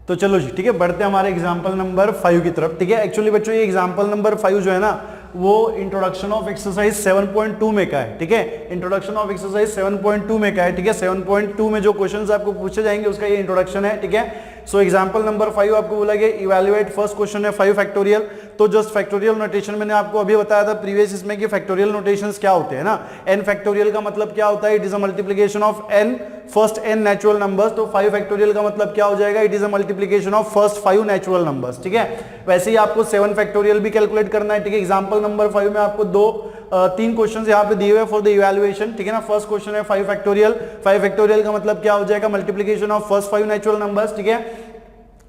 तो चलो जी ठीक है, बढ़ते हैं हमारे एग्जांपल नंबर 5 की तरफ। ठीक है, एक्चुअली बच्चों ये एग्जांपल नंबर 5 जो है ना वो इंट्रोडक्शन ऑफ एक्सरसाइज 7.2 में का है। ठीक है, इंट्रोडक्शन ऑफ एक्सरसाइज 7.2 में का है। ठीक है, 7.2 में जो क्वेश्चंस आपको पूछे जाएंगे उसका ये इंट्रोडक्शन है। ठीक है, सो एग्जांपल नंबर 5 आपको बोला गया इवैल्यूएट, फर्स्ट क्वेश्चन है 5 फैक्टोरियल। तो जस्ट फैक्टोरियल नोटेशन मैंने आपको अभी बताया था प्रीवियस इसमें कि फैक्टोरियल नोटेशंस क्या होते हैं ना। n फैक्टोरियल का मतलब क्या होता है, it is a multiplication of n first n natural numbers. तो 5 फैक्टोरियल का मतलब क्या हो जाएगा, it is a multiplication of first 5 natural numbers. ठीक है, वैसे ही आपको 7 फैक्टोरियल भी कैलकुलेट करना है। ठीक है, एग्जांपल नंबर 5 में आपको तीन क्वेश्चंस यहाँ पे दिए हुए फॉर द इवैल्यूएशन। ठीक है ना, फर्स्ट क्वेश्चन है 5 फैक्टोरियल। 5 फैक्टोरियल का मतलब क्या हो जाएगा, multiplication of first 5 natural numbers. ठीक है,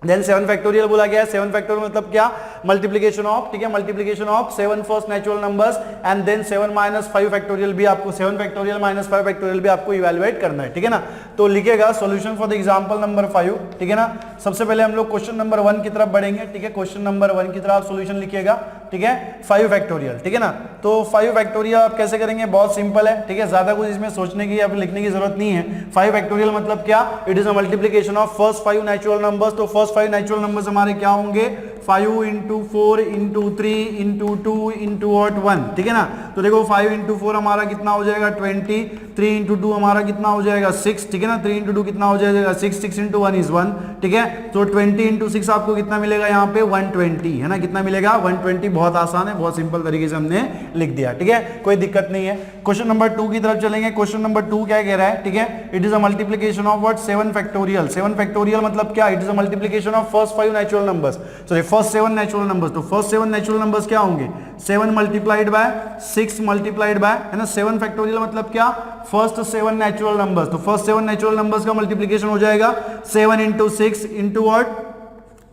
देन 7 फैक्टोरियल बोला गया है। 7 फैक्टोरियल मतलब क्या, मल्टीप्लिकेशन ऑफ, ठीक है, multiplication of 7 first natural numbers and then 7 minus 5 factorial भी आपको, 7 फैक्टोरियल माइनस 5 फैक्टोरियल भी आपको इवैल्यूएट करना है। ठीक है ना, तो लिखिएगा solution for the example number 5। ठीक है ना, सबसे पहले हम लोग क्वेश्चन नंबर 1 की तरफ बढ़ेंगे। ठीक है, क्वेश्चन नंबर 1 की तरफ आप सॉल्यूशन लिखिएगा। ठीक है, 5 फैक्टोरियल। ठीक है ना, तो 5 फैक्टोरियल आप कैसे करेंगे, बहुत सिंपल है। ठीक है, ज्यादा कुछ इसमें सोचने की या फिर लिखने की जरूरत नहीं है। 5 फैक्टोरियल मतलब क्या, it is a multiplication of first 5 natural numbers. तो फर्स्ट 5 नेचुरल नंबर्स हमारे क्या होंगे, 5 इंटू 4 इंटू 3 इंटू 2 इंटू 1। ठीक है ना, तो देखो 5 इंटू 4 हमारा कितना हो जाएगा 20, 3 इंटू 2 हमारा कितना हो जाएगा 6। ठीक है ना, 3 इंटू 2 कितना हो जाएगा 6, 6 इंटू 1 इज 1। ठीक है, तो 20 इंटू 6 आपको कितना मिलेगा यहाँ पे 120, है ना, कितना मिलेगा 120। बहुत आसान है, बहुत सिंपल तरीके से हमने लिख दिया। ठीक है, कोई दिक्कत नहीं है। क्वेश्चन नंबर 2 की तरफ चलेंगे। क्वेश्चन नंबर 2 क्या कह रहा है, ठीक है, it is a multiplication of what, 7 factorial. 7 factorial मतलब क्या, it is a multiplication of first 5 natural numbers, sorry first 7 natural numbers. तो फर्स्ट 7 नेचुरल नंबर्स क्या होंगे, 7 मल्टीप्लाइड बाय 6 मल्टीप्लाइड बाय, है ना, 7 फैक्टोरियल मतलब क्या, फर्स्ट 7 नेचुरल नंबर्स। तो फर्स्ट 7 नेचुरल नंबर्स का मल्टीप्लिकेशन हो जाएगा 7 इंटू 6 इंटू व्हाट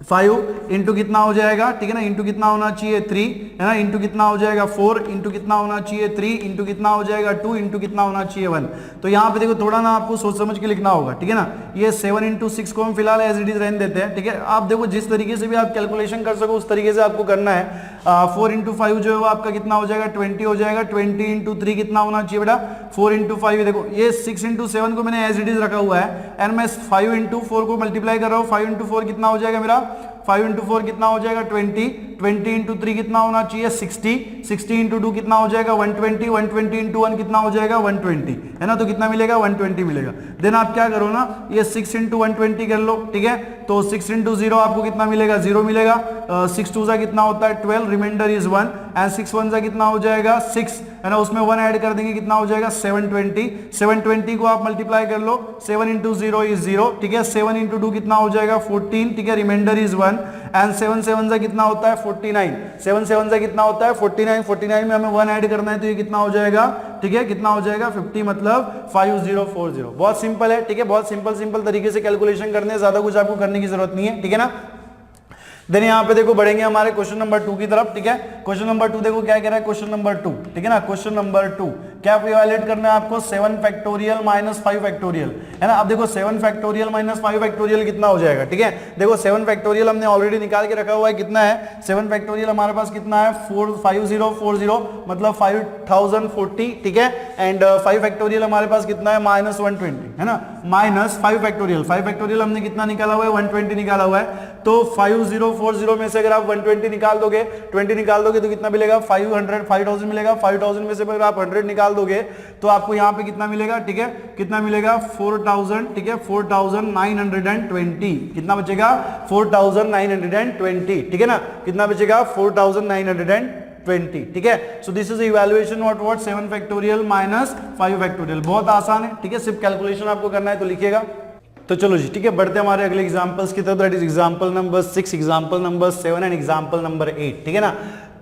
5 इंटू कितना हो जाएगा, ठीक है ना, इंटू कितना होना चाहिए 3, है ना, इंटू कितना हो जाएगा 4 इंटू कितना होना चाहिए 3 इंटू कितना हो जाएगा 2 इंटू कितना होना चाहिए 1। तो यहाँ पे देखो थोड़ा ना आपको सोच समझ के लिखना होगा। ठीक है ना, ये 7 इंटू 6 को हम फिलहाल एज इट इज रहने देते हैं। ठीक है, आप देखो जिस तरीके से भी आप कैलकुलेशन कर सको उस तरीके से आपको करना है। 4 इंटू 5 जो है वो आपका कितना हो जाएगा 20 हो जाएगा। 20 इंटू 3 कितना होना चाहिए बेटा 4 इंटू 5। देखो ये 6 इंटू 7 को मैंने एज इट इज रखा हुआ है एंड मैं 5 इंटू 4 को मल्टीप्लाई कर रहा हूँ। 5 इंटू 4 कितना हो जाएगा मेरा, 5 इंटू 4 कितना हो जाएगा 20, 20 इंटू 3 कितना होना चाहिए 60, 60 इंटू 2 कितना हो जाएगा 120, 120 इंटू 1 कितना हो जाएगा 120, है ना, तो कितना मिलेगा 120 मिलेगा। देन आप क्या करो ना, ये 6 इंटू 120 कर लो। ठीक है, तो 6 इंटू 0 आपको कितना मिलेगा 0 मिलेगा। 6 2 सा कितना होता है 12, रिमाइंडर इज 1 एंड 6 1 सा कितना हो जाएगा 6, है ना, उसमें 1 ऐड कर देंगे कितना हो जाएगा 720। 720 को आप मल्टीप्लाई कर लो, 7 इंटू 0 इज 0। ठीक है, 7 इंटू 2 कितना हो जाएगा 14, ठीक है, रिमाइंडर इज 1 एंड 7 7 सा कितना होता है 49, 7 7 सा कितना होता है 49, 49 में हमें 1 ऐड करना है तो ये कितना हो जाएगा, ठीक है, कितना हो जाएगा 50, मतलब 5040। बहुत सिंपल है। ठीक है, बहुत सिंपल तरीके से कैलकुलेशन करने हैं, ज्यादा कुछ आपको करने की जरूरत नहीं है। ठीक है ना, देन यहाँ पे देखो बढ़ेंगे हमारे क्वेश्चन नंबर 2 की तरफ। ठीक है, क्वेश्चन नंबर 2 देखो क्या कह रहा है, क्वेश्चन नंबर 2, ठीक है ना, क्वेश्चन नंबर 2 क्या इवैल्यूएट करना है आपको 7 फैक्टोरियल माइनस 5 फैक्टोरियल, है ना। अब देखो 7 फैक्टोरियल माइनस 5 फैक्टोरियल कितना हो जाएगा। ठीक है, देखो 7 फैक्टोरियल हमने ऑलरेडी निकाल के रखा हुआ है, कितना है 7 फैक्टोरियल हमारे पास कितना है 5040, मतलब 5040। ठीक है, एंड 5 फैक्टोरियल हमारे पास कितना है माइनस 120, है ना, माइनस 5 फैक्टोरियल। 5 फैक्टोरियल हमने कितना निकाला हुआ है 120 निकाला हुआ है। तो 5040 में से अगर आप 120 निकाल दोगे, 20 निकाल दोगे तो कितना मिलेगा 5000 मिलेगा। 5000 में से अगर आप 100 निकाल दोगे तो आपको यहाँ पे कितना मिलेगा, ठीक है, कितना मिलेगा 4000, ठीक है, 4920, कितना बचेगा 4920, ठीक है ना, कितना बचेगा 4920। ठीक है, so this is evaluation what 7 factorial minus 5 factorial. बहुत आसान है। ठीक है, सिर्फ कैलकुलेशन आपको करना है तो लिखिएगा। तो चलो जी, ठीक है, बढ़ते हैं हमारे अगले एग्जांपल्स की तरफ, that is example number 6, example number 7 and example number 8। ठीक है ना,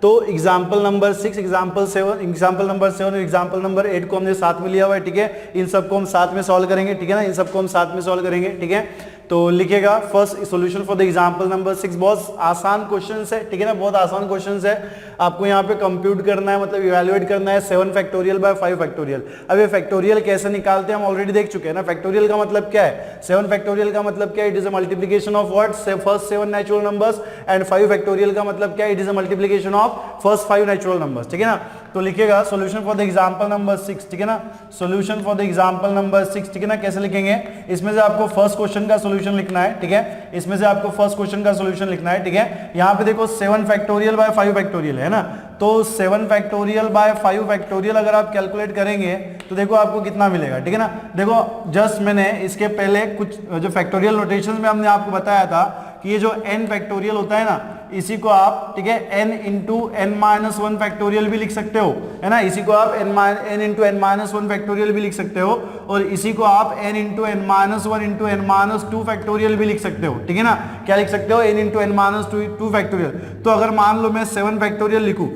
तो example number 6, example 7, example number 7 और एग्जांपल नंबर 8 को हमने साथ में लिया हुआ है। ठीक है, इन सबको हम साथ में सॉल्व करेंगे। ठीक है ना, इन सबको हम साथ में सॉल्व करेंगे। ठीक है, तो लिखिएगा first solution for the example number 6। बहुत आसान क्वेश्चंस है। ठीक है ना, बहुत आसान क्वेश्चंस है। आपको यहाँ पे कंप्यूट करना है, मतलब इवैल्यूएट करना है 7 फैक्टोरियल बाय 5 फैक्टोरियल। अब ये फैक्टोरियल कैसे निकालते हैं हम ऑलरेडी देख चुके हैं ना। फैक्टोरियल का मतलब क्या है, 7 फैक्टोरियल का मतलब क्या है, it is a multiplication of what first 7 natural numbers and 5 factorial का मतलब क्या है, it is a multiplication of first 5 natural numbers. ठीक है ना, तो लिखिएगा solution for the example number 6, ठीक है ना, solution for the example number 6, ठीक है ना। कैसे लिखेंगे, इसमें से आपको फर्स्ट क्वेश्चन का सॉल्यूशन लिखना है, ठीक है, इसमें से आपको फर्स्ट क्वेश्चन का सॉल्यूशन लिखना है, ठीक है। यहाँ पे देखो 7 फैक्टोरियल बाय 5 फैक्टोरियल है ना, तो 7 फैक्टोरियल बाय 5 फैक्टोरियल अगर आप कैलकुलेट करेंगे तो देखो आपको कितना मिलेगा, ठीक है ना। देखो जस्ट मैंने इसके पहले कुछ जो फैक्टोरियल नोटेशन में हमने आपको बताया था कि ये जो n फैक्टोरियल होता है ना, इसी को आप, ठीक है, n into n minus 1 factorial भी लिख सकते हो, है ना, इसी को आप n into n minus 1 factorial भी लिख सकते हो, और इसी को आप n into n minus 1 into n minus 2 factorial भी लिख सकते हो, ठीक है ना। क्या लिख सकते हो, n into n minus 2 factorial. तो अगर मान लो मैं 7 फैक्टोरियल लिखूं,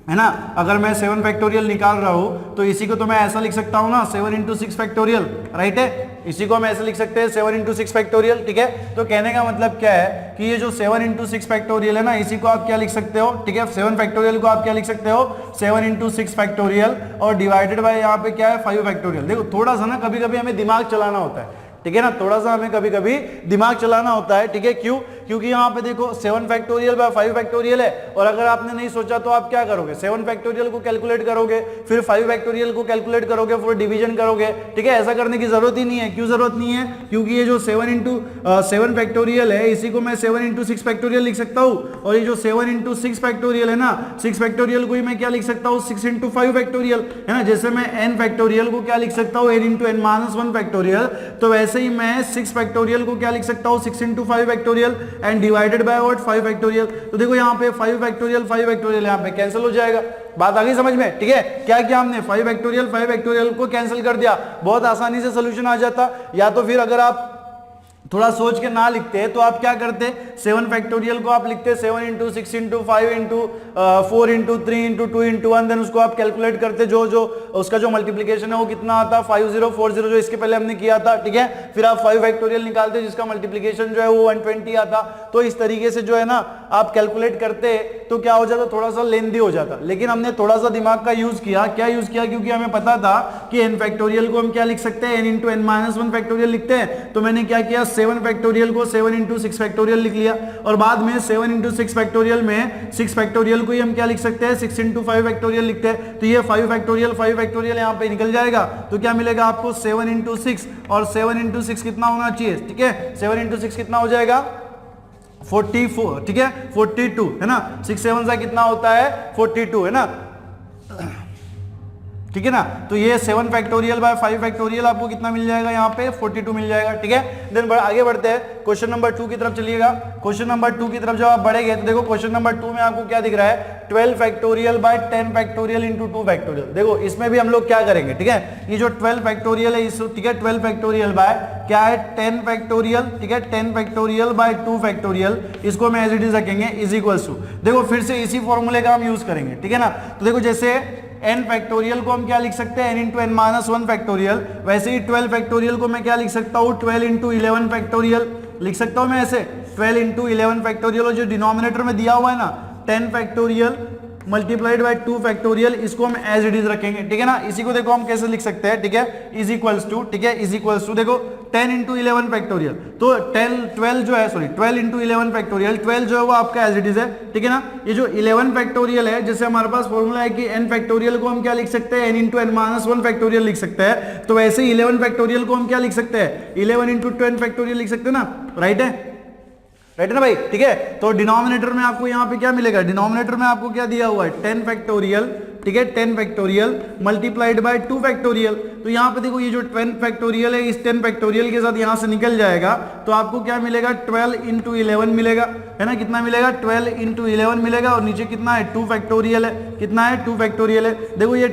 है ना, अगर मैं 7 फैक्टोरियल निकाल रहा हूं तो इसी को तो मैं ऐसा लिख सकता हूं ना, 7 इंटू 6 फैक्टोरियल, राइट है, इसी को हम ऐसे लिख सकते हैं 7 इंटू 6 फैक्टोरियल, ठीक है। तो कहने का मतलब क्या है कि ये जो 7 इंटू 6 फैक्टोरियल है ना, इसी को आप क्या लिख सकते हो, ठीक है, 7 फैक्टोरियल को आप क्या लिख सकते हो, 7 इंटू 6 फैक्टोरियल, और डिवाइडेड बाय यहाँ पे क्या है 5 फैक्टोरियल। देखो थोड़ा सा ना कभी कभी हमें दिमाग चलाना होता है, ठीक है ना, थोड़ा सा हमें कभी कभी दिमाग चलाना होता है, ठीक है। क्यों, क्योंकि यहाँ पे देखो 7 फैक्टोरियल बाय 5 फैक्टोरियल है, और अगर आपने नहीं सोचा तो आप क्या करोगे, 7 फैक्टोरियल को कैलकुलेट करोगे, फिर 5 फैक्टोरियल को कैलकुलेट करोगे, फिर डिवीजन करोगे, ठीक है। ऐसा करने की जरूरत ही नहीं है। क्यों जरूरत नहीं है, क्योंकि ये जो 7 इंटू 7 फैक्टोरियल है, इसी को मैं 7 इंटू 6 फैक्टोरियल लिख सकता हूँ, और ये जो 7 इंटू 6 फैक्टोरियल है ना, 6 फैक्टोरियल को ही मैं क्या लिख सकता हूँ, 6 इंटू 5 फैक्टोरियल, है ना। जैसे मैं n फैक्टोरियल को क्या लिख सकता हूँ, n into n minus 1 factorial, तो वैसे ही मैं 6 फैक्टोरियल को क्या लिख सकता हूँ, 6 into 5 factorial and divided by what 5 factorial. तो देखो यहाँ पे 5 फैक्टोरियल यहाँ पे कैंसिल हो जाएगा। बात आ गई समझ में, ठीक है। क्या किया हमने, 5 फैक्टोरियल को कैंसिल कर दिया, बहुत आसानी से सोल्यूशन आ जाता। या तो फिर अगर आप थोड़ा सोच के ना लिखते तो आप क्या करते, 7 फैक्टोरियल को आप लिखते 7 into 6 into 5 into 4 into 3 into 2 into 1, then उसको आप कैलकुलेट करते, जो उसका जो मल्टीप्लिकेशन है वो कितना आता, 5040 जो इसके पहले हमने किया था, ठीक है। फिर आप 5 फैक्टोरियल निकालते जिसका मल्टीप्लिकेशन जो है वो 120 आता। तो इस तरीके से जो है ना आप कैलकुलेट करते तो क्या हो जाता, थोड़ा सा लेंदी हो जाता। लेकिन हमने थोड़ा सा दिमाग का यूज किया। क्या यूज किया, क्योंकि हमें पता था कि n फैक्टोरियल को हम क्या लिख सकते हैं, n into n minus 1 factorial लिखते हैं। तो मैंने क्या किया, 7 फैक्टोरियल को 7 इंटू 6 फैक्टोरियल लिख लिया, और बाद में 7 इंटू 6 फैक्टोरियल में 6 फैक्टोरियल को ही हम क्या लिख सकते हैं, 6 इंटू 5 फैक्टोरियल लिखते हैं। तो ये 5 फैक्टोरियल यहाँ पे निकल जाएगा। तो क्या मिलेगा आपको, 7 इंटू 6, और 7 इंटू 6 कितना होना चाहिए, ठीक है, 7 इंटू 6 कितना हो जाएगा 44, ठीक है, 42, है ना, 6 7 सा कितना होता है 42, है ना, ठीक है ना। तो ये 7 फैक्टोरियल बाय 5 फैक्टोरियल आपको कितना मिल जाएगा, यहाँ पे 42 मिल जाएगा, ठीक है। देन आगे बढ़ते हैं, क्वेश्चन नंबर 2 की तरफ चलिएगा। क्वेश्चन नंबर 2 की तरफ जब आप बढ़ेंगे तो देखो क्वेश्चन नंबर 2 में आपको क्या दिख रहा है, 12 factorial by 10 factorial into 2 factorial. देखो इसमें भी हम लोग क्या करेंगे, ठीक है, ये जो 12 फैक्टोरियल है, ठीक है, 12 फैक्टोरियल बाय क्या है 10 फैक्टोरियल, ठीक है, 10 फैक्टोरियल बाय 2 फैक्टोरियल, इसको मैं एज इट इज रखेंगे इज इक्वल्स टू, देखो फिर से इसी फॉर्मूले का हम यूज करेंगे, ठीक है ना। तो देखो जैसे n फैक्टोरियल को हम क्या लिख सकते हैं, n into n minus 1 factorial, वैसे ही 12 फैक्टोरियल को मैं क्या लिख सकता हूँ, 12 इंटू 11 फैक्टोरियल लिख सकता हूँ मैं ऐसे, 12 इंटू 11 फैक्टोरियल, और जो डिनोमिनेटर में दिया हुआ है ना 10 फैक्टोरियल मल्टीप्लाइड बाय 2 फैक्टोरियल, इसको हम एज इट इज रखेंगे, ठीक है ना। इसी को देखो हम कैसे लिख सकते हैं, ठीक है, इज इक्वल्स टू, ठीक है, इज इक्वल्स टू देखो 10 इंटू 11 फैक्टोरियल, तो 12 जो है, सॉरी 12 इंटू 11 फैक्टोरियल, 12 जो है वो आपका एज इट इज है, ठीक है ना। ये जो 11 फैक्टोरियल है, जैसे हमारे पास फॉर्मूला है कि n फैक्टोरियल को हम क्या लिख सकते हैं, n into n minus 1 factorial लिख सकते हैं, तो वैसे ही 11 फैक्टोरियल को हम क्या लिख सकते हैं, 11 इंटू 10 फैक्टोरियल लिख सकते हैं ना, राइट है, राइट है ना भाई, ठीक है। तो डिनोमिनेटर में आपको यहाँ पे क्या मिलेगा, डिनोमिनेटर में आपको क्या दिया हुआ है 10 फैक्टोरियल, ठीक है, 10 फैक्टोरियल मल्टीप्लाइड बाय 2 फैक्टोरियल। तो यहाँ पे देखो ये जो 10 फैक्टोरियल है इस 10 फैक्टोरियल के साथ यहाँ से निकल जाएगा, तो आपको क्या मिलेगा 12 इंटू 11 मिलेगा, है ना, कितना मिलेगा 12 इंटू 11 मिलेगा, और नीचे कितना है 2 फैक्टोरियल है, कितना है 2 फैक्टोरियल है। देखो ये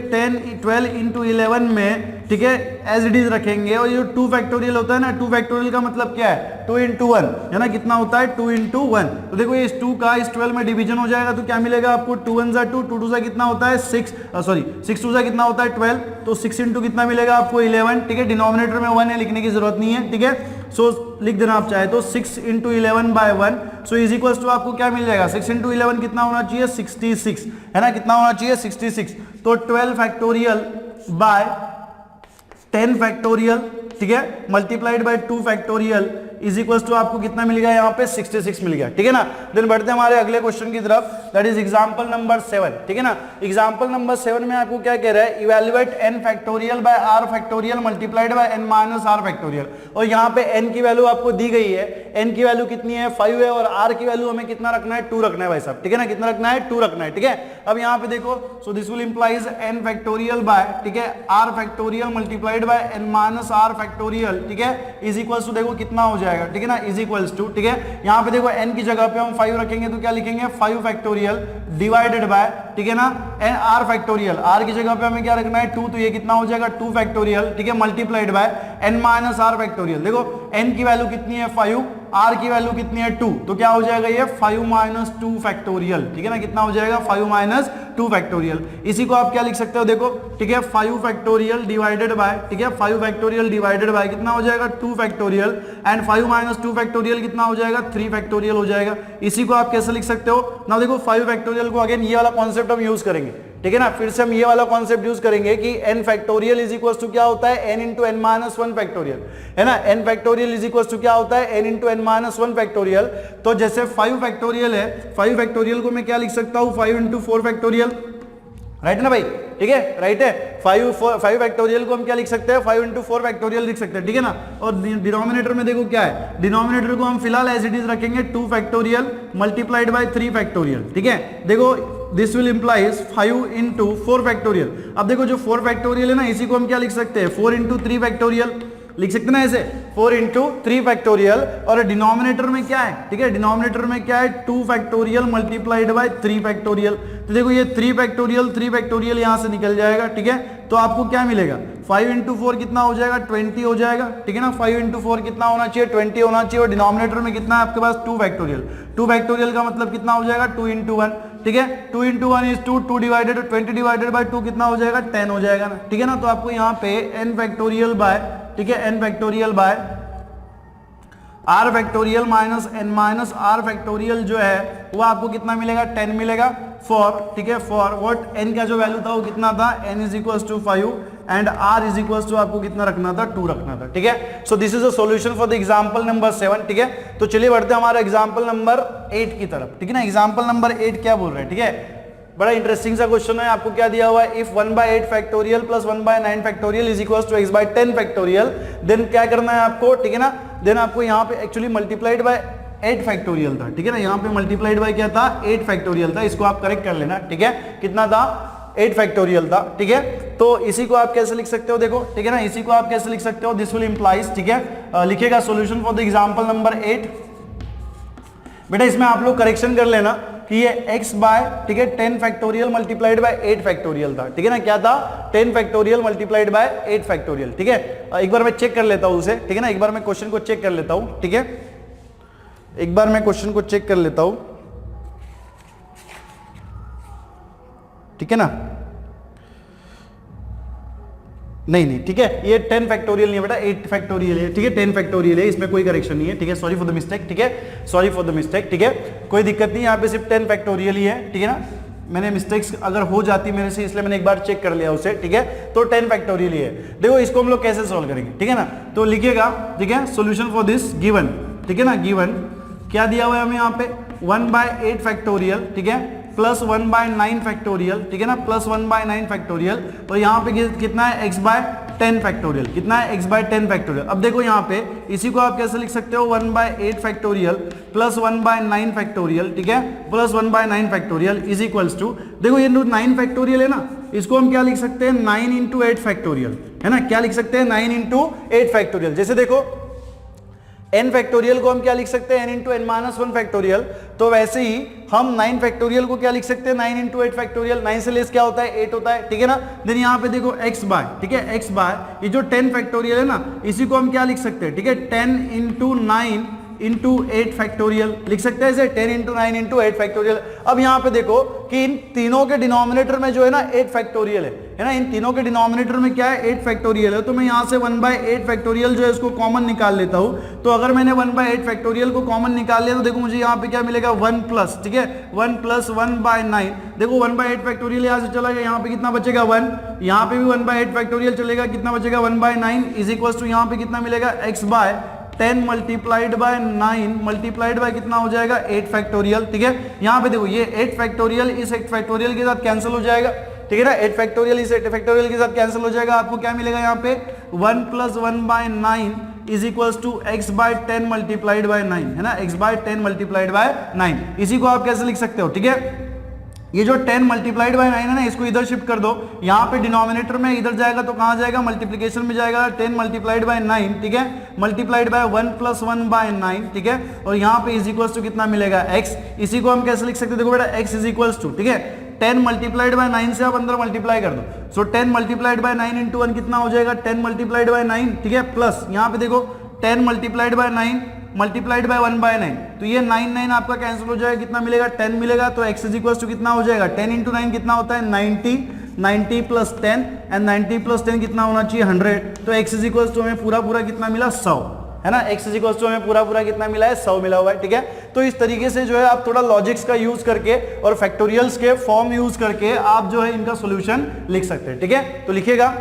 12 इंटू 11 में, ठीक है, एज इट इज रखेंगे, और ये जो 2 फैक्टोरियल होता है ना, 2 फैक्टोरियल का मतलब क्या है 2 इंटू 1, है ना, कितना होता है 2 इंटू 1। तो देखो ये इस 2 का इस 12 में डिवीजन हो जाएगा, तो क्या मिलेगा आपको 2 1 जा 2, 2 2 जा कितना होता है 6, सॉरी 6 2 जा कितना होता है 12, तो 6 इंटू कितना मिलेगा आपको 11, ठीक है, डिनोमिनेटर में 1 है, लिखने की जरूरत नहीं है, ठीक है। सो लिख देना आप चाहे तो 6 into 11 by 1, so is equals to आपको क्या मिल जाएगा 6 इंटू 11 कितना होना चाहिए 66, है ना, कितना होना चाहिए 66। तो 12 फैक्टोरियल बाय 10 फैक्टोरियल, ठीक है, multiplied by 2 factorial is equals to आपको कितना मिल गया यहाँ पे 66 मिल गया, ठीक है ना। देन बढ़ते हैं हमारे अगले क्वेश्चन की तरफ, दैट इज एग्जांपल नंबर 7, ठीक है ना। एग्जांपल नंबर 7 में आपको क्या कह रहा है, evaluate n factorial by r factorial multiplied by n minus r factorial. और यहाँ पे n की वैल्यू आपको दी गई है, n की वैल्यू कितनी है 5 है और r की वैल्यू हमें कितना रखना है 2 रखना है भाई साहब, ठीक है ना। कितना रखना है 2 रखना है, ठीक है। अब यहाँ पे देखो, so this will implies n factorial by, ठीक है, r factorial multiplied by n minus r factorial, ठीक है, इज इक्वल्स टू देखो कितना हो जाएगा, ठीक है ना, इज इक्वल्स टू, ठीक है। यहाँ पे देखो n की जगह पे हम 5 रखेंगे तो क्या लिखेंगे 5 फैक्टोरियल डिवाइडेड बाय, ठीक है ना, r फैक्टोरियल, r की जगह पे हमें क्या रखना है 2, तो ये कितना हो जाएगा 2 फैक्टोरियल, ठीक है, multiplied bye n minus r factorial. देखो n की वैल्यू कितनी है 5, r की वैल्यू कितनी है 2, तो क्या हो जाएगा ये 5 माइनस 2 फैक्टोरियल, ठीक है ना, कितना हो जाएगा 5 माइनस 2 फैक्टोरियल। इसी को आप क्या लिख सकते हो देखो, ठीक है, 5 फैक्टोरियल डिवाइडेड बाय, ठीक है, 5 फैक्टोरियल डिवाइडेड बाय कितना हो जाएगा 2 फैक्टोरियल एंड 5 माइनस 2 फैक्टोरियल कितना हो जाएगा 3 फैक्टोरियल हो जाएगा। इसी को आप कैसे लिख सकते हो ना, देखो 5 फैक्टोरियल को अगेन ये वाला कॉन्सेप्ट हम यूज करेंगे, ठीक है ना, फिर से हम ये वाला कॉन्सेप्ट यूज करेंगे कि n factorial is equals to क्या होता है n into n minus 1 factorial, है ना। n factorial is equals to क्या होता है n into n minus 1 factorial. तो जैसे 5 फैक्टोरियल है, 5 फैक्टोरियल को मैं क्या लिख सकता हूँ 5 इंटू 4 फैक्टोरियल, राइट है ना भाई, ठीक है, राइट है। 5 फैक्टोरियल को हम क्या लिख सकते हैं 5 इंटू 4 फैक्टोरियल लिख सकते हैं, ठीक है ना। और डिनोमिनेटर में देखो क्या है, डिनोमिनेटर को हम फिलहाल एज इट इज रखेंगे 2 फैक्टोरियल मल्टीप्लाइड बाय 3 फैक्टोरियल, ठीक है। देखो this will implies 5 into 4 factorial. अब देखो जो 4 फैक्टोरियल है ना, इसी को हम क्या लिख सकते हैं 4 इंटू 3 फैक्टोरियल लिख सकते हैं ना, ऐसे 4 इंटू 3 फैक्टोरियल। और डिनोमिनेटर में क्या है, ठीक है, डिनोमिनेटर में क्या है 2 फैक्टोरियल मल्टीप्लाइड बाय 3 फैक्टोरियल। तो देखो ये 3 फैक्टोरियल यहां से निकल जाएगा, ठीक है। तो आपको क्या मिलेगा 5 इंटू 4 कितना हो जाएगा 20 हो जाएगा, ठीक है ना। 5 इंटू 4 कितना होना चाहिए 20 होना चाहिए। और डिनोमिनेटर में कितना है आपके पास 2 फैक्टोरियल, 2 फैक्टोरियल का मतलब कितना हो जाएगा 2 इंटू 1, ठीक है। 2 into 1 is 2, 2 divided 20 divided by 2 कितना हो जाएगा 10 हो जाएगा ना, ठीक है ना। तो आपको यहाँ पे n फैक्टोरियल बाय, ठीक है, n factorial by r factorial minus n minus r factorial जो है वो आपको कितना मिलेगा 10 मिलेगा फॉर, ठीक है, फॉर व्हाट n का जो वैल्यू था वो कितना था n is equals to 5 and r is equals to आपको कितना रखना था 2 रखना था, ठीक है। So this is a solution for the example number 7, ठीक है। तो चलिए बढ़ते हैं हमारे एग्जांपल नंबर 8 की तरफ, ठीक है ना। एग्जांपल नंबर 8 क्या बोल रहे हैं, ठीक है, बड़ा इंटरेस्टिंग सा क्वेश्चन है। आपको क्या दिया हुआ है, if 1/8 factorial plus 1/9 factorial is equals to x/10 factorial, then क्या करना है आपको, ठीक है ना। देन आपको यहाँ पे एक्चुअली मल्टीप्लाइड बाय 8 फैक्टोरियल था, ठीक है ना। यहाँ पे मल्टीप्लाइड बाय क्या था 8 फैक्टोरियल था, इसको आप करेक्ट कर लेना, ठीक है। कितना था 8 फैक्टोरियल था, ठीक है। तो इसी को आप कैसे लिख सकते हो देखो, ठीक है ना, इसी को आप कैसे लिख सकते हो, दिस विल इंप्लाइज, ठीक है, लिखेगा solution for the example number 8। बेटा इसमें आप लोग करेक्शन कर लेना कि ये x बाय, ठीक है, 10 फैक्टोरियल मल्टीप्लाइड बाय 8 फैक्टोरियल था, ठीक है ना। क्या था 10 फैक्टोरियल मल्टीप्लाइड बाय 8 फैक्टोरियल, ठीक है। एक बार मैं चेक कर लेता हूं उसे, ठीक है ना, एक बार मैं क्वेश्चन को चेक कर लेता हूं, ठीक है, एक बार मैं क्वेश्चन को चेक कर लेता हूं, ठीक है ना। नहीं, ठीक है, ये 10 फैक्टोरियल नहीं है बेटा, 8 फैक्टोरियल है, ठीक है, 10 फैक्टोरियल है, इसमें कोई करेक्शन नहीं है, ठीक है। सॉरी फॉर द मिस्टेक, ठीक है, सॉरी फॉर द मिस्टेक, ठीक है, कोई दिक्कत नहीं, यहाँ पे सिर्फ 10 फैक्टोरियल ही है, ठीक है ना। मैंने मिस्टेक्स अगर हो जाती मेरे से, इसलिए मैंने एक बार चेक कर लिया उसे, ठीक है। तो 10 फैक्टोरियल ही है। देखो इसको हम लोग कैसे सॉल्व करेंगे, ठीक है ना। तो लिखिएगा, ठीक है, सॉल्यूशन फॉर दिस गिवन, ठीक है ना, गिवन क्या दिया हुआ है हमें यहाँ पे 1/8 फैक्टोरियल, ठीक है, प्लस 1/9 फैक्टोरियल, ठीक है ना, प्लस 1/9 फैक्टोरियल। और यहाँ पे कितना है x/10 फैक्टोरियल, कितना है x/10 फैक्टोरियल। अब देखो यहाँ पे इसी को आप कैसे लिख सकते हो 1/8 फैक्टोरियल प्लस 1/9 फैक्टोरियल, ठीक है, plus 1/9 factorial is equals to, देखो ये 9 फैक्टोरियल है ना, इसको हम क्या लिख सकते हैं 9 इंटू 8 फैक्टोरियल, है ना। क्या लिख सकते हैं 9 इंटू 8 फैक्टोरियल। जैसे देखो n फैक्टोरियल को हम क्या लिख सकते हैं n into n minus 1 factorial, तो वैसे ही हम 9 फैक्टोरियल को क्या लिख सकते हैं 9 इंटू 8 फैक्टोरियल। 9 से लेस क्या होता है 8 होता है, ठीक है ना। देन यहाँ पे देखो x बाय, ठीक है, x बाय ये जो 10 फैक्टोरियल है ना, इसी को हम क्या लिख सकते हैं, ठीक है, 10 इंटू 9 इंटू 8 फैक्टोरियल लिख सकते हैं इसे, 10 इंटू 9 इंटू 8 फैक्टोरियल। अब यहाँ पे देखो कि इन तीनों के डिनोमिनेटर में जो है ना 8 फैक्टोरियल है ना, इन तीनों के डिनोमिनेटर में क्या है 8 फैक्टोरियल है। तो मैं यहाँ से 1/8 फैक्टोरियल जो है इसको कॉमन निकाल लेता हूँ। तो अगर मैंने 1/8 फैक्टोरियल को कॉमन निकाल लिया तो देखो मुझे यहाँ पे क्या मिलेगा 1 प्लस, ठीक है, 1 प्लस 1/9। देखो 1/8 फैक्टोरियल यहाँ से चला गया, यहाँ पे कितना बचेगा 1, यहाँ पे भी 1/8 फैक्टोरियल चलेगा, कितना बचेगा 1/9 इज इक्वल टू यहाँ पे कितना मिलेगा x by 10 multiplied by 9 multiplied by कितना हो जाएगा 8 फैक्टोरियल, ठीक है। यहाँ पे देखो ये 8 फैक्टोरियल इस 8 फैक्टोरियल के साथ कैंसिल हो जाएगा, ठीक है ना, 8 फैक्टोरियल इस 8 फैक्टोरियल के साथ कैंसिल हो जाएगा। आपको क्या मिलेगा यहाँ पे 1 + 1/9 is equals to x/10 multiplied by 9, है ना, x/10 मल्टीप्लाइड बाय 9। इसी को आप कैसे लिख सकते हो, ठीक है, ये जो 10 मल्टीप्लाइड बाय 9 है ना, इसको इधर शिफ्ट कर दो, यहाँ पे डिनोमिनेटर में इधर जाएगा तो कहाँ जाएगा, मल्टीप्लिकेशन में जाएगा, 10 मल्टीप्लाइड बाय 9, ठीक है, मल्टीप्लाइड बाय 1 + 1/9, ठीक है, और यहाँ पे इज इक्वल्स टू कितना मिलेगा x। इसी को हम कैसे लिख सकते हैं, देखो बेटा x इज इक्वल्स टू, ठीक है, 10 मल्टीप्लाइड बाय 9 से आप अंदर मल्टीप्लाई कर दो, सो 10 मल्टीप्लाइड बाय 9 इंटू 1 कितना हो जाएगा 10 मल्टीप्लाइड बाय 9, ठीक है, प्लस यहाँ पे देखो 10 मल्टीप्लाइड बाय 9 मल्टीप्लाइड बाय 1/9, तो ये 9 आपका कैंसिल हो जाएगा, कितना मिलेगा 10 मिलेगा, तो x इज इक्वल्स टू कितना हो जाएगा 10 × 9 कितना होता है 90, 90 + 10 एंड 90 + 10 कितना होना चाहिए 100, तो x इज इक्वल्स टू हमें पूरा कितना मिला 100, है ना, x इज इक्वल्स टू हमें पूरा कितना मिला है 100 मिला हुआ है, ठीक है। तो इस तरीके से जो है आप थोड़ा लॉजिक्स का यूज करके और फैक्टोरियल्स के फॉर्म यूज करके आप जो है इनका सोल्यूशन लिख सकते हैं, ठीक है। तो लिखिएगा